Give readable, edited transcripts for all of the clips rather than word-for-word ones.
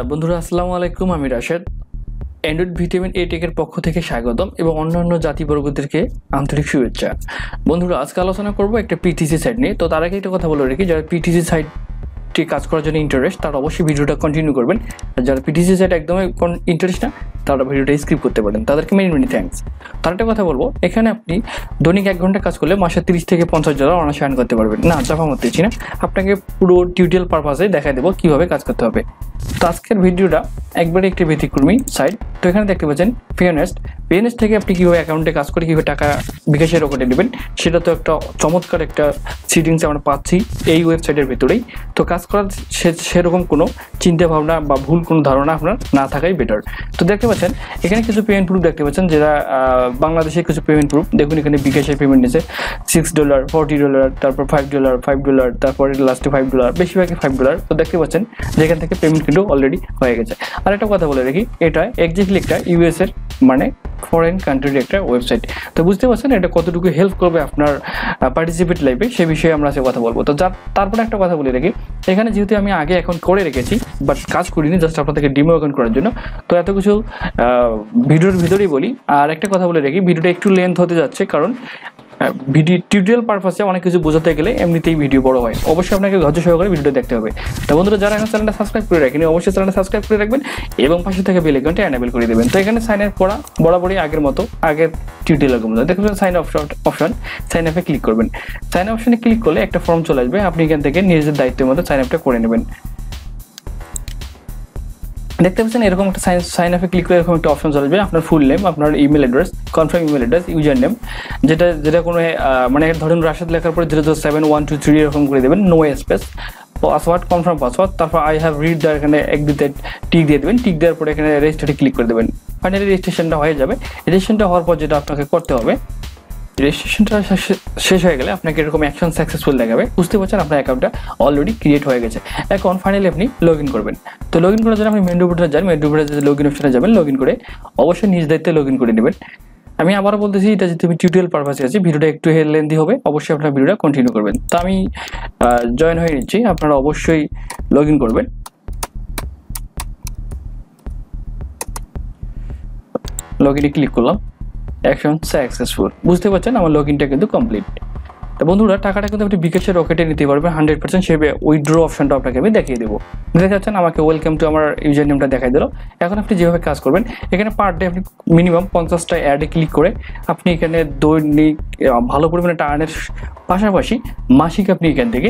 বন্ধুরা আসসালামু আলাইকুম, আমি রাশেদ। অ্যান্ড্রয়েড ভিটামিন এ টেকের পক্ষ থেকে স্বাগতম এবং অন্যান্য জাতিবর্গদেরকে আন্তরিক শুভেচ্ছা। বন্ধুরা, আজকে আলোচনা করব একটা পিটিসি সাইট নিয়ে। তো তার আগে একটা কথা বলে রাখি, যারা পিটিসি সাইটটি কাজ করার জন্য ইন্টারেস্ট তারা অবশ্যই ভিডিওটা কন্টিনিউ করবেন। আর যারা পিটিসি সাইট একদমই ইন্টারেস্ট না তারা ভিডিওটা স্কিপ করতে পারেন, তাদেরকে মেনি থ্যাঙ্কস। তার একটা কথা বলবো, এখানে আপনি দৈনিক 1 ঘন্টা কাজ করলে মাসে 30 থেকে 50 ডলার অনায়াসে আর্ন করতে পারবেন। না, চাপা মারতেছি না, আপনাকে পুরো টিউটোরিয়াল পারপাসে দেখাই দেবো কীভাবে কাজ করতে হবে। তো আজকের ভিডিওটা একবারে একটি ব্যতিক্রমী সাইট। তো এখানে দেখতে পাচ্ছেন payonst থেকে আপনি কীভাবে অ্যাকাউন্টে কাজ করে কীভাবে টাকা বিকাশের রকেটে নেবেন, সেটা তো একটা চমৎকার একটা সিটিংস আমরা পাচ্ছি এই ওয়েবসাইটের ভিতরেই। তো কাজ করার সেরকম কোনো চিন্তা ভাবনা বা ভুল কোনো ধারণা আপনার না থাকাই বেটার। তো দেখতে পাচ্ছেন এখানে কিছু পেমেন্ট প্রুফ দেখতে পাচ্ছেন, যেটা বাংলাদেশের কিছু পেমেন্ট প্রুফ। দেখুন এখানে বিকাশের পেমেন্ট নিয়েছে $6, $40, তারপর $5, তারপরে লাস্টে $5, বেশিরভাগই $5। তো দেখতে পাচ্ছেন যেখান থেকে পেমেন্ট কিন্তু অলরেডি হয়ে গেছে। আর একটা কথা বলে রাখি, এটা এক্স্যাক্টলি একটা ইউএস এর মানে ফরেন কান্ট্রির একটা ওয়েবসাইট। তো বুঝতে পারছেন এটা কতটুকু হেল্প করবে আপনার পার্টিসিপেট লাইফে, সে বিষয়ে আমরা কথা বলবো। তো তারপরে একটা কথা বলে রাখি, এখানে যেহেতু আমি আগে অ্যাকাউন্ট করে রেখেছি বাট কাজ করিনি, জাস্ট আপনাদেরকে ডিমো অ্যাকাউন্ট করার জন্য, তো এত কিছু ভিডিওর ভিতরেই বলি। আর একটা কথা বলে রাখি, ভিডিওটা একটু লেন্থ হতে যাচ্ছে, কারণ ভিডিও টিউটোরিয়াল পারপাসে অনেক কিছু বোঝাতে গেলে এমনিতেই ভিডিও বড় হয়। অবশ্যই আপনাকে ধৈর্য সহকারে ভিডিওটা দেখতে হবে। তো বন্ধুরা, যারা এখন চ্যানেলটা সাবস্ক্রাইব করে রাখেনি অবশ্যই চ্যানেলটা সাবস্ক্রাইব করে রাখবেন এবং পাশে থেকে বেল আইকনটা এনেবল করে দেবেন। তো এখানে সাইন আপ করা বরাবরই আগের মতো, আগের টিউটোরিয়ালের মতো দেখবেন সাইন আপ অপশন, সাইন আপে ক্লিক করবেন। সাইন আপ অপশনে ক্লিক করলে একটা ফর্ম চলে আসবে, আপনি এখান থেকে নিজের দায়িত্বের মতো সাইন আপটা করে নেবেন। দেখতে পাচ্ছেন এরকম একটা সাইন আপে ক্লিক করে এরকম একটা অপশন চলে আসবে, আপনার ফুল নেম, আপনার email address, confirm email address, user name, যেটা কোনো মানে ধরুন রাশেদ লেখার পরে 00712 এরকম করে দেবেন, no space, password, confirm password, তারপর আই হ্যাভ রিড দ্য, এখানে এক দুতে টিক দিয়ে দেবেন। টিক দেওয়ার পরে এখানে রেজিস্টারে ক্লিক করে দেবেন। ফাইনালি রেজিস্ট্রেশনটা হয়ে যাবে। রেজিস্ট্রেশনটা হওয়ার পর যেটা আপনাকে করতে হবে, রেজিস্ট্রেশনটা শেষ হয়ে গেলে আপনাকে এরকম অ্যাকশন সাকসেসফুল দেখাবে। বুঝতে পারছেন আপনার অ্যাকাউন্টটা অলরেডি ক্রিয়েট হয়ে গেছে। এখন ফাইনালি আপনি লগ ইন করবেন। তো লগ ইন করার জন্য আপনি মেনু বাটনে যান, মেনু বাটনে লগ ইন অপশনে যাবেন, লগ ইন করে অবশ্যই নিজ দায়িত্বে লগ ইন করে নেবেন। আমি আবারও বলতেছি, এটা যদি তুমি টিউটোরিয়াল পারপাসে আছে, ভিডিওটা একটু লেন্দি হবে, অবশ্যই আপনার ভিডিওটা কন্টিনিউ করবেন। তো আমি জয়েন হয়ে নিচ্ছি, আপনারা অবশ্যই লগ ইন করবেন। লগ ইনে ক্লিক করলাম, অ্যাকশন সাকসেসফুল। বুঝতে পারছেন আমার লগ ইনটা কিন্তু কমপ্লিট। তো বন্ধুরা, টাকাটা কিন্তু আপনি বিকাশের রকেটে নিতে পারবেন 100%। সেভাবে উইথড্র অপশনটা আপনাকে আমি দেখিয়ে দেবো। দেখতে পাচ্ছেন আমাকে ওয়েলকাম টু আমার ইউজার নেমটা দেখাই দিল। এখন আপনি যেভাবে কাজ করবেন, এখানে পার ডে আপনি মিনিমাম 50টা অ্যাডে ক্লিক করে আপনি এখানে দৈনিক ভালো পরিমাণে টার্নের পাশাপাশি মাসিক আপনি এখান থেকে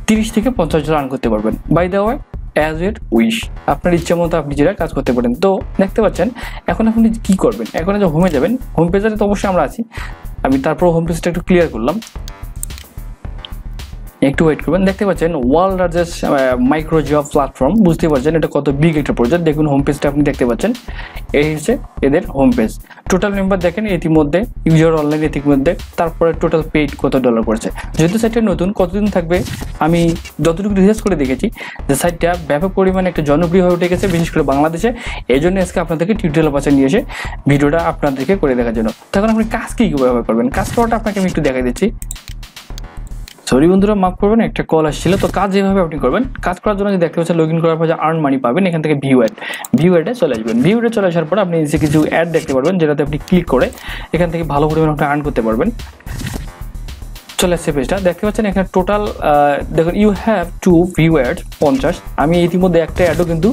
30 থেকে 50 ডলার আর্ন করতে পারবেন। বাই দ্য ওয়ে, অ্যাজ এর উইশ, আপনার ইচ্ছা মতো আপনি যেটা কাজ করতে পারেন। তো দেখতে পাচ্ছেন এখন আপনি কি করবেন, এখন যে হোমে যাবেন, হোম পেজে তো অবশ্যই আমরা আছি, আমি তারপর হোম পেজটা একটু ক্লিয়ার করলাম, একটু ওয়েট করবেন। দেখতে পাচ্ছেন world largest micro job platform. বুঝতে পারছেন এটা কত বিগ একটা প্রজেক্ট। দেখুন হোম পেজটা আপনি দেখতে পাচ্ছেন, এই হচ্ছে এদের হোম পেজ। টোটাল মেম্বার দেখেন ইতিমধ্যে, ইউজার অনলাইন ইতিমধ্যে, তারপরে টোটাল পেইড কত ডলার পড়ছে। যেহেতু সাইটটা নতুন, কতদিন থাকবে আমি যতটুকু রিসার্চ করে দেখেছি যে সাইটটা ব্যাপক পরিমাণে একটা জনপ্রিয় হয়ে উঠে গেছে, বিশেষ করে বাংলাদেশে। এই জন্য আজকে আপনাদেরকে টিউটোরিয়াল পাশে নিয়ে এসে ভিডিওটা আপনাদেরকে করে দেখার জন্য। তখন আপনি কাজ কীভাবে করবেন, কাজ করাটা আপনাকে আমি একটু দেখাই দিচ্ছি। সরি বন্ধুরা, মাফ করবেন, একটা কল আসছিল। তো কাজ যেভাবে আপনি করবেন, কাজ করার জন্য দেখতে পাচ্ছেন লগ ইন করার পর যে আর্ন মানি পাবেন, এখান থেকে ভিউ অ্যাডে চলে আসবেন। ভিউ অ্যাডে চলে আসার পর আপনি নিচে কিছু অ্যাড দেখতে পারবেন, যেটাতে আপনি ক্লিক করে এখান থেকে ভালো পরিমাণে আপনি আর্ন করতে পারবেন। চলে আসছে পেজটা, দেখতে পাচ্ছেন এখানে টোটাল দেখুন you have to view ad 50। আমি ইতিমধ্যে একটা অ্যাডও কিন্তু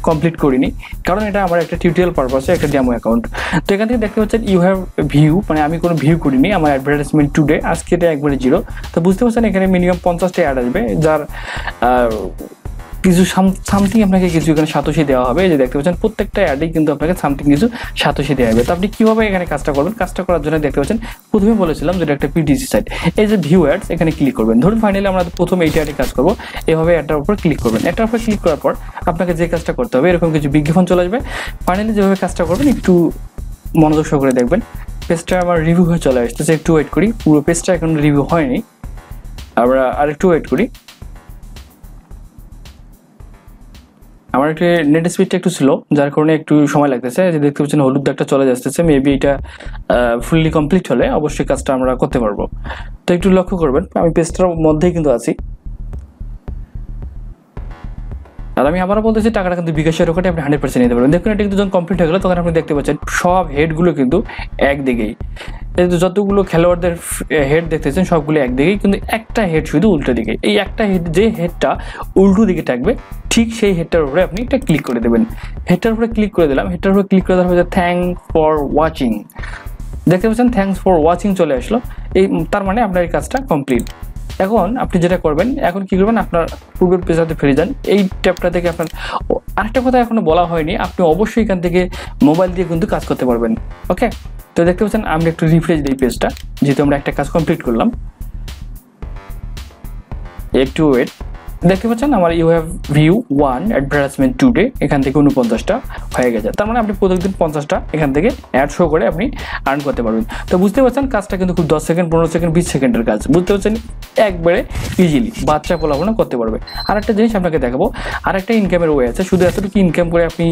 কমপ্লিট করিনি, কারণ এটা আমার একটা টিউটোরিয়াল পারপাসে একটা ডেমো অ্যাকাউন্ট। তো এখান থেকে দেখতে পাচ্ছেন ইউ হ্যাভ ভিউ, মানে আমি কোনো ভিউ করিনি, আমার অ্যাডভার্টাইজমেন্ট টুডে, আজকে এটা একবারে 0। তো বুঝতে পারছেন এখানে মিনিমাম 50টা অ্যাড আসবে, যার কিছু সামথিং আপনাকে কিছু এখানে সাতোশি দেওয়া হবে। যে দেখতে পাচ্ছেন প্রত্যেকটা অ্যাডেই কিন্তু আপনাকে সামথিং কিছু সাতোশি দেওয়া হবে। তো আপনি কীভাবে এখানে কাজটা করবেন, কাজটা করার জন্য দেখতে পাচ্ছেন প্রথমে বলেছিলাম যেটা একটা পিটিসি সাইট, এই যে ভিউ অ্যাডস, এখানে ক্লিক করবেন। ধরুন ফাইনালি আমরা প্রথম এইটা অ্যাডে কাজ করবো, এভাবে অ্যাডটার উপর ক্লিক করবেন। অ্যাডটার উপর ক্লিক করার পর আপনাকে যে কাজটা করতে হবে, এরকম কিছু বিজ্ঞাপন চলে আসবে। ফাইনালি যেভাবে কাজটা করবেন একটু মনোযোগ সহকারে দেখবেন। পেজটা আমার রিভিউ হয়ে চলে আসতেছে, একটু ওয়েট করি। পুরো পেজটা এখন রিভিউ হয়নি, আমরা আরেকটু ওয়েট করি। আমার একটা নেট স্পিডটা একটু স্লো, যার কারণে একটু সময় লাগতেছে। যে দেখতে পাচ্ছেন হলুদ দাগটা চলে যাচ্ছে, মেবি এটা ফুললি কমপ্লিট হলে অবশ্যই কাজটা আমরা করতে পারবো। তো একটু লক্ষ্য করবেন, আমি পেজটার মধ্যেই কিন্তু আছি। আর আমি আবারও বলতেছি টাকাটা কিন্তু বিকাশের রোকাটে আপনি 100% নিতে পারবেন। দেখুন এটা কিন্তু যখন কমপ্লিট হয়ে গেল তখন আপনি দেখতে পাচ্ছেন সব হেডগুলো কিন্তু একদিকেই, যতগুলো খেলোয়াড়দের হেড দেখতেছেন সবগুলো একদিকেই, কিন্তু একটা হেড শুধু উল্টো দিকে। এই একটা হেড, যে হেডটা উল্টো দিকে থাকবে ঠিক সেই হেডটার উপরে আপনি এটা ক্লিক করে দেবেন। হেডটার উপরে ক্লিক করে দিলাম, হেডটার উপরে ক্লিক করে দেওয়ার পরে থ্যাংক ফর ওয়াচিং, দেখতে পাচ্ছেন থ্যাংকস ফর ওয়াচিং চলে আসলো। এই তার মানে আপনার এই কাজটা কমপ্লিট। এখন আপনি যেটা করবেন, এখন কি করবেন, আপনার পূর্বের পেজটাতে ফিরে যান। এই ট্যাবটা থেকে আপনার আরেকটা কথা এখনো বলা হয়নি, আপনি অবশ্যই এখান থেকে মোবাইল দিয়ে কিন্তু কাজ করতে পারবেন। ওকে, তো দেখতে পাচ্ছেন আমরা একটু রিফ্রেশ দিই পেজটা, যেহেতু আমরা একটা কাজ কমপ্লিট করলাম। একটু ওয়েট, দেখতে পাচ্ছেন আমার you have view 1 advertisement today, এখান থেকে 49টা হয়ে গেছে। তার মানে আপনি প্রত্যেকদিন 50টা এখান থেকে অ্যাড শো করে আপনি আর্ন করতে পারবেন। তো বুঝতে পারছেন কাজটা কিন্তু খুব 10 সেকেন্ড 15 সেকেন্ড 20 সেকেন্ডের কাজ, বুঝতে পারছেন, একবারে ইজিলি বাচ্চা পোলাপনা করতে পারবে। আর একটা জিনিস আপনাকে দেখাবো, আর একটা ইনকামের ওয়ে আছে। শুধু এতটুকু ইনকাম করে আপনি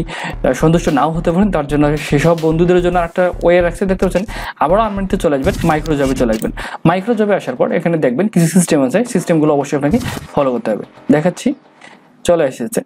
সন্তুষ্ট নাও হতে পারেন, তার জন্য সেসব বন্ধুদের জন্য একটা ওয়ে রাখছে। দেখতে পাচ্ছেন আবারও আর্নিংতে চলে আসবেন, মাইক্রো জবে চলে আসবেন। মাইক্রো জবে আসার পর এখানে দেখবেন কিছু সিস্টেম আছে, সিস্টেমগুলো অবশ্যই আপনাকে ফলো করতে হবে। দেখাচ্ছি, চলে এসেছে।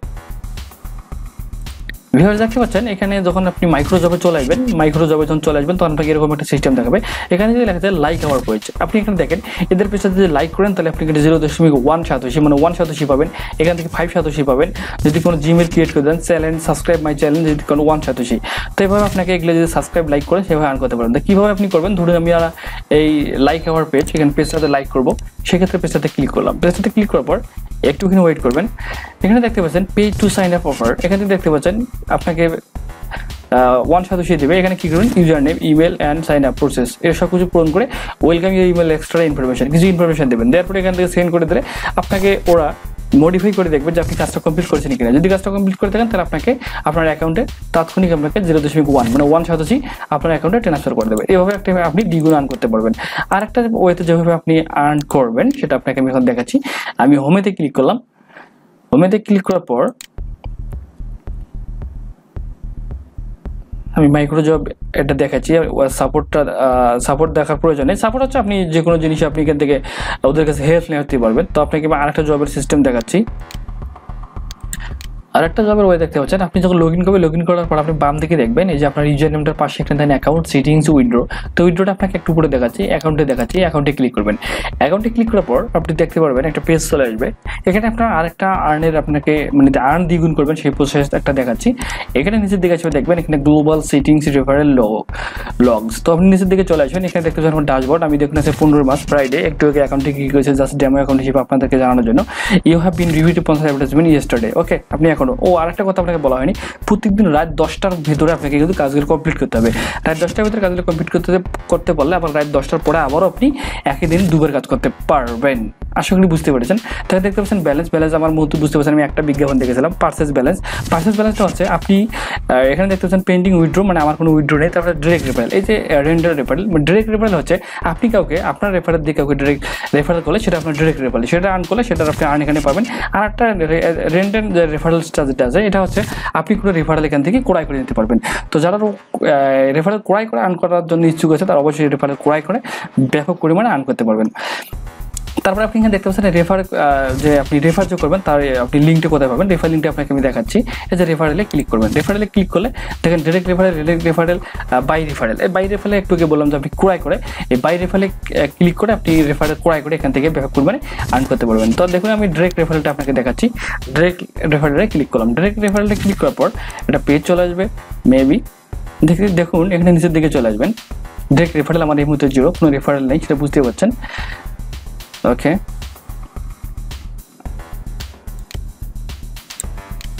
ভিউয়ার্স দেখতে পাচ্ছেন এখানে যখন আপনি মাইক্রো জবে চলে আসবেন, মাইক্রো জবে যখন চলে আসবেন তখন আপনাকে এরকম একটা সিস্টেম দেখাবে। এখানে যদি লেখা যায় লাইক আওয়ার পেজ, আপনি এখানে দেখেন এদের পেজে যদি লাইক করেন তাহলে আপনি কিন্তু 0.1 সাতোশি মানে 1 সাতোশি পাবেন, এখান থেকে 5 সাতোশি পাবেন। যদি কোনো জিমেল ক্রিয়েট করে দেন, চ্যানেল সাবস্ক্রাইব মাই চ্যানেল, যদি কোনো 1 সাতোশি। তো এইভাবে আপনাকে এগুলো যদি সাবস্ক্রাইব লাইক করে সেভাবে আর্ন করতে পারেন। তো কীভাবে আপনি করবেন, ধরুন আমি এই লাইক আওয়ার পেজ, এখানে পেজটাতে লাইক করবো, সেক্ষেত্রে পেজটাতে ক্লিক করলাম। পেজটাতে ক্লিক করার পর একটুখানি ওয়েট করবেন। এখানে দেখতে পাচ্ছেন page to sign up offer, এখানে দেখতে পাচ্ছেন আপনাকে 1 সাতোশি দেবে। এখানে কি করবেন, user name, email and sign up process, এর সব কিছু পূরণ করে welcome your email extra information, কিছু ইনফরমেশন দেবেন। দেওয়ার পরে এখান থেকে সেন্ড করে দিলে আপনাকে ওরা মডিফাই করে দেখবেন যে আপনি কাজটা কমপ্লিট করেছেন কিনা। যদি কাজটা কমপ্লিট করে থাকেন তাহলে আপনাকে আপনার অ্যাকাউন্টে তাৎক্ষণিক আপনাকে 0.1 মানে 1 সাতোশি আপনার অ্যাকাউন্টে ট্রান্সফার করে দেবে। এভাবে একটা আপনি দ্বিগুণ আর্ন করতে পারবেন। আর একটা ওয়েতে যেভাবে আপনি আর্ন করবেন সেটা আপনাকে আমি এখন দেখাচ্ছি। আমি হোমেতে ক্লিক করলাম। হোমেতে ক্লিক করার পর আমি মাইক্রো জব এটা দেখাচ্ছি। সাপোর্ট দেখার প্রয়োজন নেই। সাপোর্ট হচ্ছে আপনি যে কোনো জিনিস আপনি এখান থেকে ওদের কাছে হেল্প নিতে পারবেন। তো আপনাকে আরেকটা জবের সিস্টেম দেখাচ্ছি। আরেকটা জবের ওয়ে দেখতে পাচ্ছেন, আপনি যখন লগ ইন করবেন, লগ ইন করার পর আপনি বাম দিকে দেখবেন এই যে আপনার ইউজার নেমটার পাশে একটা দেন অ্যাকাউন্ট সেটিংস উইন্ডো। তো উইন্ডোটা আপনাকে একটু উপরে দেখাচ্ছি, অ্যাকাউন্টে দেখাচ্ছি। অ্যাকাউন্টে ক্লিক করবেন। অ্যাকাউন্টে ক্লিক করার পর আপনি দেখতে পারবেন একটা পেজ চলে আসবে। এখানে আপনার আরেকটা আর্নের আপনাকে মানে আর্ন দ্বিগুণ করবেন সেই প্রসেস একটা দেখাচ্ছি। এখানে নিচের দিকে আসবে, দেখবেন এখানে গ্লোবাল সেটিংস রেফারেল লগস। তো আপনি নিচের দিকে চলে আসবেন। এখানে দেখতে পাচ্ছেন আমার ড্যাশবোর্ড। আমি দেখুন আছে 15 মার্চ ফ্রাইডে একটু আগে অ্যাকাউন্টে কি করেছে, জাস্ট ডেমো অ্যাকাউন্ট হিসেবে আপনাদেরকে জানানোর জন্য। You have been reviewed 50 advertisement yesterday. Okay, আপনি এখনো আরেকটা কথা আপনাকে বলা হয়নি, প্রত্যেকদিন রাত 10টার ভিতরে আপনাকে কিন্তু কাজগুলো কমপ্লিট করতে হবে। রাত 10টার ভিতরে কাজগুলো কমপ্লিট করতে পারলে আবার রাত 10টার পরে আবারও আপনি একই দিন দুবার কাজ করতে পারবেন। আশা করি বুঝতে পেরেছেন। তাহলে দেখতে পাচ্ছেন ব্যালেন্স আমার মতো বুঝতে পারছেন। আমি একটা বিজ্ঞাপন দেখেছিলাম পার্সেস ব্যালেন্সটা হচ্ছে আপনি এখানে দেখতে পাচ্ছেন পেন্ডিং উইথড্র, মানে আমার কোনো উইথড্র নেই। তারপরে ডিরেক্ট রেফারেল, এই যে রেন্ডার রেফারেল, ডিরেক্ট রেফারেল হচ্ছে আপনি কাউকে আপনার রেফারেল দিয়ে কাউকে ডিরেক্ট রেফারেল করলে সেটা আপনার ডিরেক্ট রেফারেল, সেটা আর্ন করলে সেটা আপনি আর্ন এখানে পাবেন। আর একটা রেন্ডার যে রেফারেলসটা যেটা আছে এটা হচ্ছে আপনি কোনো রেফারেল এখান থেকে ক্রয় করে নিতে পারবেন। তো যারা রেফারেল ক্রয় করে আর্ন করার জন্য ইচ্ছুক আছে তারা অবশ্যই রেফারেল ক্রয় করে ব্যাপক পরিমাণে আর্ন করতে পারবেন। তারপরে আপনি এখানে দেখতে পাচ্ছেন যে আপনি রেফার যে করবেন তার আপনি লিঙ্কটা কোথায় পাবেন, রেফার লিঙ্কটা আপনাকে আমি দেখাচ্ছি। এই যে রেফারেলে ক্লিক করবেন। রেফারেলে ক্লিক করলে দেখেন ডিরেক্ট রেফারেল বাই রেফারেল। এই বাই রেফারেলে একটু বললাম যে আপনি ক্রয় করে, এই বাই রেফারেলে ক্লিক করে আপনি রেফারেল ক্রয় করে এখান থেকে ব্যাপক পরিমাণে আর্ন করতে পারবেন। তো দেখুন আমি ডিরেক্ট রেফারেলটা আপনাকে দেখাচ্ছি। ডিরেক্ট রেফারেলে ক্লিক করলাম। ডিরেক্ট রেফারেলে ক্লিক করার পর একটা পেজ চলে আসবে মেবি, দেখুন এখানে নিচের দিকে চলে আসবেন। ডিরেক্ট রেফারেল আমার এই মুহূর্তে 0, কোনো রেফারেল নেই, সেটা বুঝতে পারছেন। ওকে,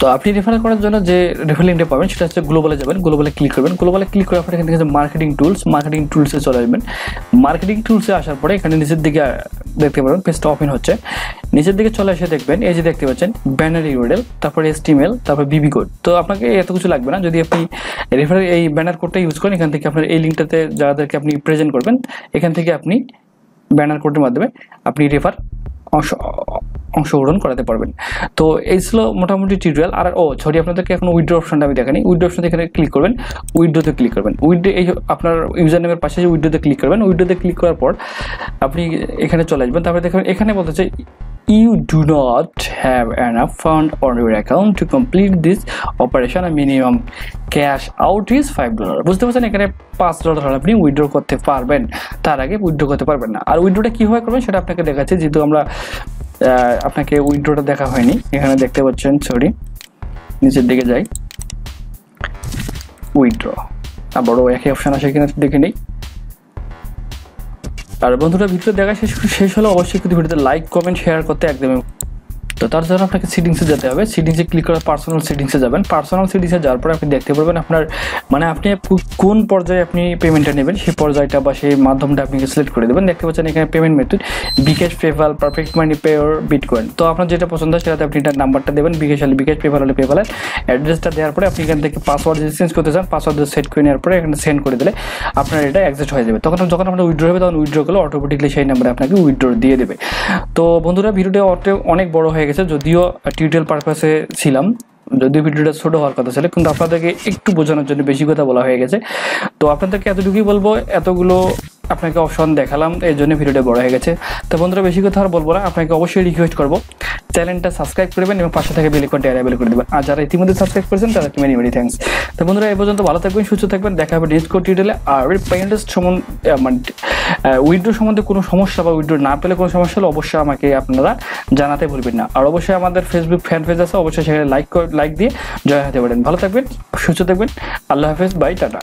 তো আপনি রেফার করার জন্য যে রেফারেল লিঙ্কটা পাবেন সেটা হচ্ছে গ্লোবালে যাবেন। গ্লোবালে ক্লিক করবেন। গ্লোবালে ক্লিক করার পরে এখান থেকে মার্কেটিং টুলসে চলে আসবেন। মার্কেটিং টুলসে আসার পরে এখানে নিচের দিকে দেখতে পাবেন পেজটা ওপেন হচ্ছে। নিচের দিকে চলে এসে দেখবেন এই যে দেখতে পাচ্ছেন ব্যানার ইউআরএল, তারপরে HTML, তারপর বিবি কোড। তো আপনাকে এত কিছু লাগবে না, যদি আপনি রেফারেল এই ব্যানার কোডটা ইউজ করেন। এখান থেকে আপনার এই লিঙ্কটাতে যাদেরকে আপনি প্রেজেন্ট করবেন এখান থেকে আপনি ব্যানার কোডের মাধ্যমে আপনি অংশগ্রহণ করাতে পারবেন। তো এই ছিল মোটামুটি টিউটোরিয়াল। আর সরি, আপনাদেরকে এখন উইথড্র অপশনটা আমি দেখানি। উইথড্র অপশনটা এখানে ক্লিক করবেন, উইথড্রোতে ক্লিক করবেন। এই আপনার ইউজার নেমের পাশে যে উইথড্রোতে ক্লিক করবেন, উইথড্রোতে ক্লিক করার পর আপনি এখানে চলে আসবেন। তারপরে দেখবেন এখানে বলতে চাই you do not have enough fund on your account to complete this operation, a minimum cash out is $5. বুঝতে পারছেন, এখানে $5 আপনি উইথড্র করতে পারবেন, তার আগে উইথড্র করতে পারবেন না। আর উইথড্রটা কীভাবে করবেন সেটা আপনাকে দেখাচ্ছি, যেহেতু আমরা আপনাকে উইথড্রটা দেখা হয়নি। এখানে দেখতে পাচ্ছেন, সরি নিচের দিকে যাই, উইথড্র আবারও একই অপশান আসে কিনা দেখে নিই। আর বন্ধুরা ভিডিও দেখা শেষ হলে অবশ্যই কিন্তু ভিডিওতে লাইক কমেন্ট শেয়ার করতে একদমই। তো তার জন্য আপনাকে সেটিংসে যেতে হবে, সেটিংসে ক্লিক করে পার্সোনাল সেটিংসে যাবেন। পার্সোনাল সেটিংসে যাওয়ার পরে আপনি দেখতে পারবেন আপনার মানে আপনি কোন পর্যায়ে আপনি পেমেন্টটা নেবেন সেই পর্যায়টা বা সেই মাধ্যমটা আপনি সিলেক্ট করে দেবেন। দেখতে পাচ্ছেন এখানে payment method bKash, PayPal, perfect money, pay or bitcoin. তো আপনার যেটা পছন্দ হয় সেটাতে আপনি এটার নাম্বারটা দেবেন, বিকাশ হলে বিকাশ, পেপ্যাল হলে পেপ্যালের অ্যাড্রেসটা দেওয়ার পরে আপনি এখান থেকে পাসওয়ার্ড যদি চেঞ্জ করতে চান পাসওয়ার্ড সেট করে নেওয়ার পরে এখানে সেন্ড করে দিলে আপনার এটা অ্যাকসেপ্ট হয়ে যাবে। তখন যখন আপনার উইথড্র হবে তখন উইথড্র করলে অটোমেটিকলি সেই নাম্বারে আপনাকে উইথড্র দিয়ে দেবে। তো বন্ধুরা ভিডিওটা অনেক বড় হয়ে গেছে, যদিও টিউটোরিয়াল পারপাসে ছিলাম, যদিও ভিডিওটা ছোট হওয়ার কথা ছিল, কিন্তু আপনাদেরকে একটু বোঝানোর জন্য বেশি কথা বলা হয়ে গেছে। তো আপনাদেরকে এতটুকুই বলবো, এতগুলো আপনাকে অপশন দেখালাম, এই জন্য ভিডিওটা বড় হয়ে গেছে। তো বন্ধুরা বেশি কথা আর বলবো না, আপনাকে অবশ্যই রিকোয়েস্ট করবো চ্যানেলটা সাবস্ক্রাইব করবেন এবং পাশে থেকে বেল আইকনটা এনেবল করে দেবেন। আর যারা ইতিমধ্যে সাবস্ক্রাইব করেছেন তাদেরকে মেনি মেনি থ্যাঙ্কস। তো বন্ধুরা এই পর্যন্ত ভালো থাকবেন, সুস্থ থাকবেন, দেখা হবে নেক্সট টিউটোরিয়ালে। আর পেইন্টেস্ট সম্বন্ধে মানে উইথড্র সম্বন্ধে কোনো সমস্যা বা উইথড্র না পেলে কোনো সমস্যা হলে অবশ্যই আমাকে আপনারা জানাতে ভুলবেন না। আর অবশ্যই আমাদের ফেসবুক ফ্যান পেজ আছে, অবশ্যই সেখানে লাইক দিয়ে জয়েন হতে পারেন। ভালো থাকবেন, সুস্থ থাকবেন, আল্লাহ হাফেজ, বাই, টাটা।